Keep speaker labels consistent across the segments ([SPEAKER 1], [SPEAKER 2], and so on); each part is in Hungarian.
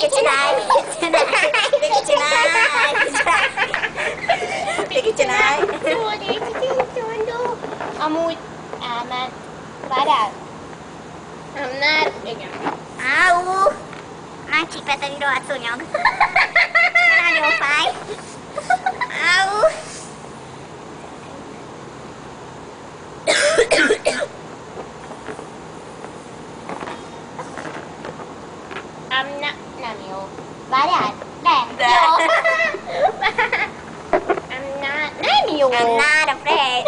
[SPEAKER 1] Piki, csinálj! Piki, csinálj! Piki, csinálj!
[SPEAKER 2] Amúgy elment. Várjál. Nem, igen.
[SPEAKER 1] Áú! Megcsípett egy rohadt szúnyog. Nagyon fáj. Áú!
[SPEAKER 2] Nem jó. Várjál? De. Jó. Nem jó.
[SPEAKER 1] I'm not afraid.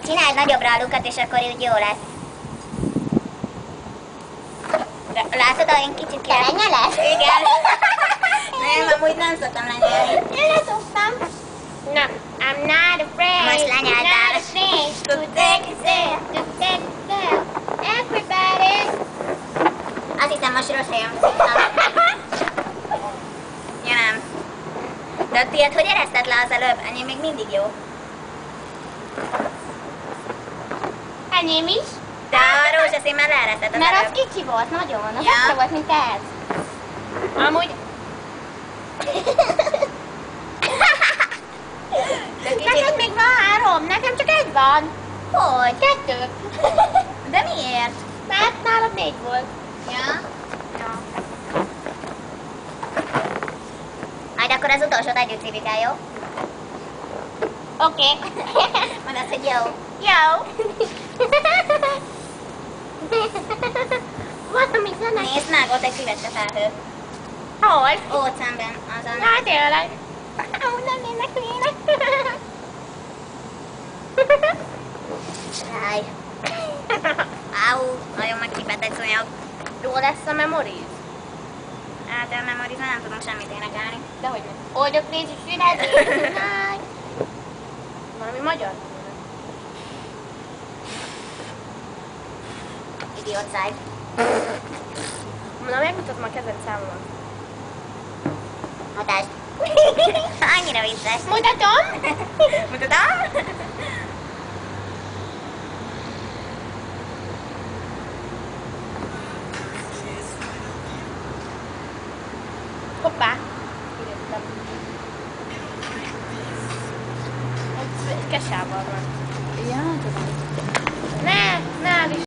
[SPEAKER 1] Csináld nagyobbra a lukat, és akkor úgy jó lesz. De látod, olyan kicsit kell lenyeled? Igen. Nem, amúgy nem szoktam lenyelni.
[SPEAKER 2] Én leszoktam. Na, I'm not afraid.
[SPEAKER 1] Most lenyeltál.
[SPEAKER 2] Not afraid to take it there, to take it there. Everybody.
[SPEAKER 1] Azt hiszem, most rossz helyen szoktam. Ja nem. De a tiéd hogy eresztett le az előbb? Enyém még mindig jó.
[SPEAKER 2] Enyém is.
[SPEAKER 1] De a rózsaszín már leeresztett az
[SPEAKER 2] Mert az
[SPEAKER 1] előbb.
[SPEAKER 2] kicsi volt, nagyon. Az
[SPEAKER 1] Ja.
[SPEAKER 2] akkora volt, mint ez. Amúgy... Neked még van 3, nekem csak 1 van.
[SPEAKER 1] Hogy?
[SPEAKER 2] 2.
[SPEAKER 1] De miért?
[SPEAKER 2] Mert nálad 4 volt.
[SPEAKER 1] Ja. Majd akkor az utolsót együtt szívjuk el, jó?
[SPEAKER 2] Oké.
[SPEAKER 1] Mondd azt, hogy jó.
[SPEAKER 2] Jó. Valami zene.
[SPEAKER 1] Nézd meg, ott egy szívecske felhő.
[SPEAKER 2] Hol?
[SPEAKER 1] Ott szemben, azon.
[SPEAKER 2] Na tényleg. Nem néznek hülyének.
[SPEAKER 1] Jaj. Áú, nagyon megcsípett egy szúnyog.
[SPEAKER 2] Jó lesz a Memories?
[SPEAKER 1] Hát a Memories nem tudunk semmit énekelni.
[SPEAKER 2] Dehogy nem. Oldok nézd, szünet. Valami magyar?
[SPEAKER 1] Idiot száj.
[SPEAKER 2] Na megmutatom a kezed számomat.
[SPEAKER 1] Mutasd. Annyira vicces.
[SPEAKER 2] Mutatom?
[SPEAKER 1] Mutatom?
[SPEAKER 2] Hoppá. Egy kesával.